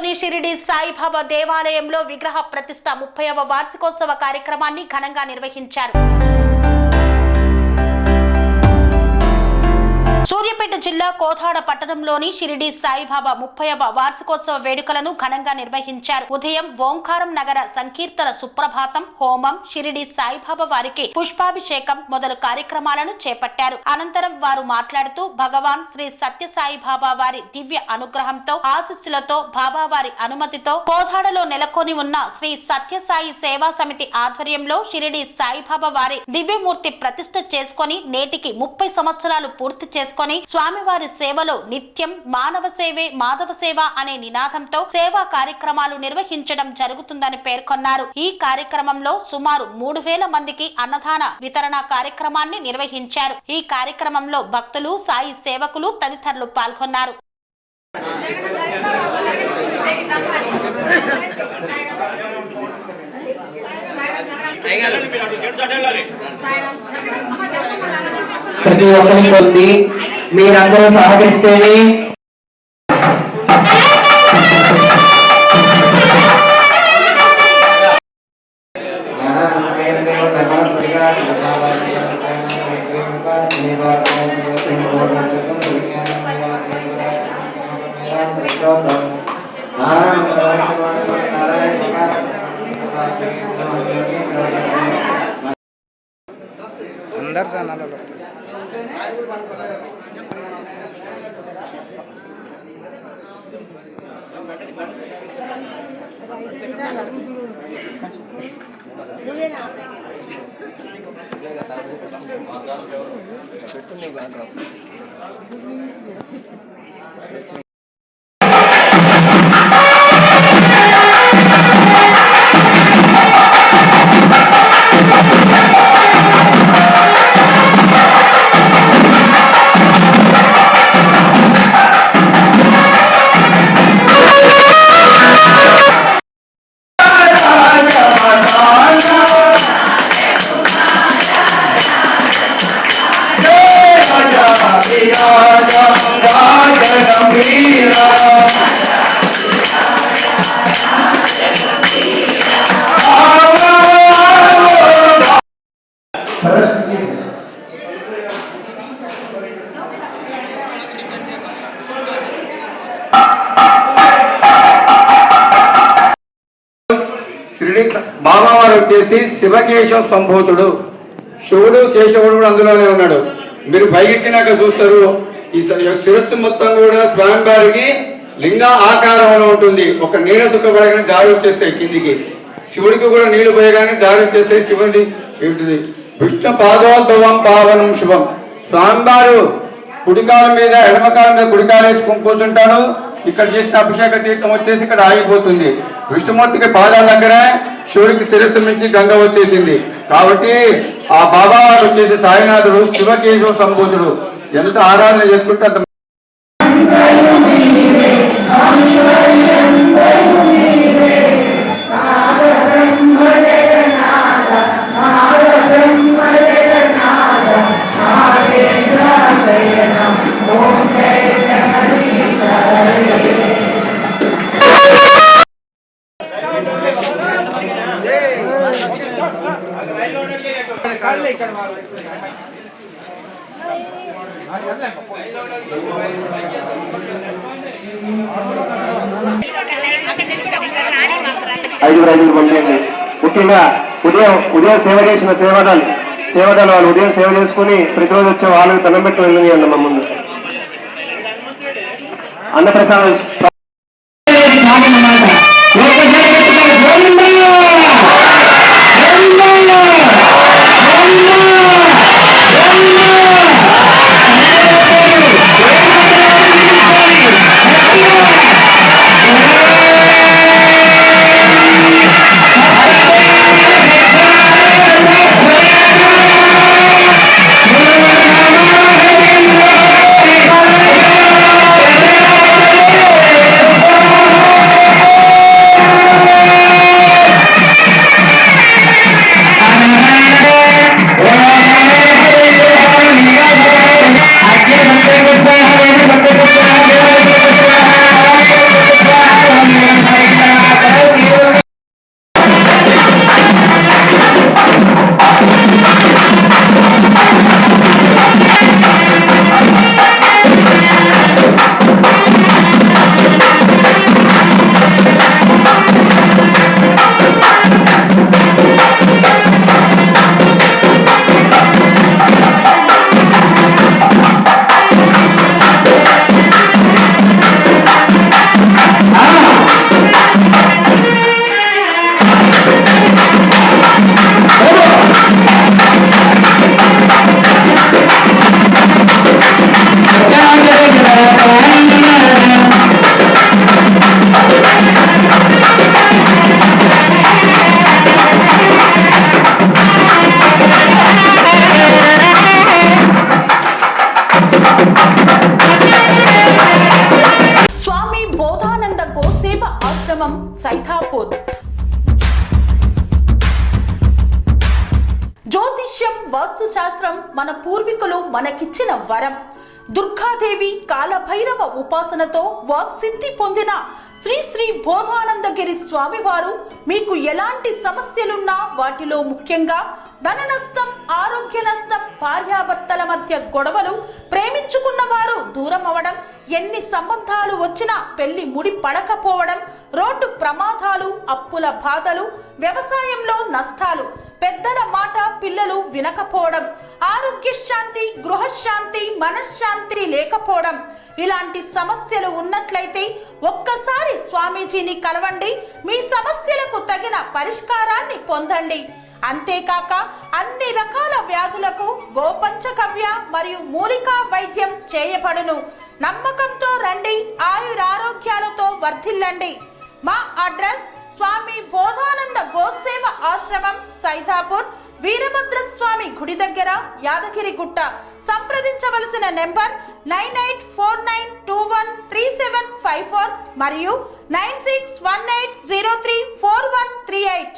పట్టణంలోని షిరిడి సాయిబాబా దేవాలయంలో విగ్రహ ప్రతిష్ఠ 30వ వార్షికోత్సవ కార్యక్రమాన్ని ఘనంగా నిర్వహించారు. సూర్యాపేట జిల్లా కోదాడ పట్టణంలోని షిరిడి సాయిబాబా 30వ వార్షికోత్సవ వేడుకలను ఘనంగా నిర్వహించారు. ఉదయం ఓంకారం నగర సంకీర్తన సుప్రభాతం, హోమం, షిరిడి సాయిబాబా వారికి పుష్పాభిషేకం మొదలు కార్యక్రమాలను చేపట్టారు. అనంతరం వారు మాట్లాడుతూ భగవాన్ శ్రీ సత్య సాయిబాబా వారి దివ్య అనుగ్రహంతో ఆశీస్సులతో బాబావారి అనుమతితో కోదాడలో నెలకొని ఉన్న శ్రీ సత్యసాయి సేవా సమితి ఆధ్వర్యంలో షిరిడి సాయిబాబా వారి దివ్యమూర్తి ప్రతిష్ఠ చేసుకుని నేటికి 30 సంవత్సరాలు పూర్తి చేసుకుని స్వామివారి సేవలో నిత్యం మానవ సేవే మాధవ సేవ అనే నినాదంతో సేవా కార్యక్రమాలు నిర్వహించడం జరుగుతుందని పేర్కొన్నారు. ఈ కార్యక్రమంలో సుమారు 3000 మందికి అన్నదాన వితరణ కార్యక్రమాన్ని నిర్వహించారు. ఈ కార్యక్రమంలో భక్తులు, సాయి సేవకులు తదితరులు పాల్గొన్నారు. ప్రతి ఒక్కరి కొద్ది మీరందరూ సహకరిస్తేనే अंदर जाना लो బాబావారు వచ్చేసి శివకేశవ సంభూతుడు. శివుడు కేశవుడు కూడా అందులోనే ఉన్నాడు. మీరు పైకెక్కినాక చూస్తారు ఈ శిరస్సు మొత్తం కూడా స్వామివారికి లింగ ఆకారంలో ఉంటుంది. ఒక నీడ చుక్క పడగానే జారి వచ్చేస్తాయి కిందికి. శివుడికి కూడా నీళ్లు పోయగానే జారి వచ్చేస్తాయి. శివుడి ఏమిటిది విష్ణు పాదోద్భవం పావనం శుభం. స్వామివారు కుడికాలం మీద ఎడమకాలం మీద కుడికాలు వేసుకుని కూర్చుంటాడు. ఇక్కడ చేసిన అభిషేక తీర్థం వచ్చేసి ఇక్కడ ఆగిపోతుంది. విష్ణుమూర్తికి పాదాల దగ్గర శివుడికి శిరస్సు నుంచి గంగ వచ్చేసింది. కాబట్టి ఆ బాబావారు వచ్చేసి సాయినాథుడు శివకేశవ సంభూతుడు. ఎంత ఆరాధన చేసుకుంటే అంత ఐదుగురు పంపించండి. ముఖ్యంగా ఉదయం సేవ చేసిన సేవదాలు వాళ్ళు ఉదయం సేవ చేసుకుని ప్రతిరోజు వచ్చే వాళ్ళకి దండం పెట్టి వెళ్ళని అన్న మా ముందు అన్నప్రసాదం గ్రామం సైథాపూర్. జ్యోతిష్యం, వాస్తుశాస్త్రం మన పూర్వీకులు మనకిచ్చిన వరం. దుర్గాదేవి, కాలభైరవ ఉపాసనతో వాక్సిద్ధి పొందిన శ్రీ శ్రీ బోధానందగిరి స్వామివారు మీకు ఎలాంటి సమస్యలున్నా, వాటిలో ముఖ్యంగా ధన నష్టం, ఆరోగ్య నష్టం, భార్యాభర్తల మధ్య గొడవలు, ప్రేమించుకున్న వారు దూరం అవడం, ఎన్ని సంబంధాలు వచ్చినా పెళ్లి ముడి పడకపోవడం, రోడ్డు ప్రమాదాలు, అప్పుల బాధలు, వ్యవసాయంలో నష్టాలు, పెద్దల మాట పిల్లలు వినకపోవడం, ఆరోగ్య శాంతి, గృహశాంతి, మనశ్శాంతి లేకపోవడం, ఇలాంటి సమస్యలు ఉన్నట్లయితే ఒక్కసారి స్వామీజీని కలవండి. మీ సమస్యలకు తగిన పరిష్కారాన్ని పొందండి. అంతేకాక అన్ని రకాల వ్యాధులకు గోపంచకవ్య మరియు మూలికా వైద్యం చేయబడును. నమ్మకంతో రండి, ఆయురారోగ్యాలతో వర్ధిల్లండి. మా అడ్రస్ స్వామి బోధానంద గోసేవ ఆశ్రమం, సైథాపూర్, వీరభద్రస్వామి గుడి దగ్గర, యాదగిరిగుట్ట. సంప్రదించవలసిన నెంబర్ 9849213754 మరియు 9618034138.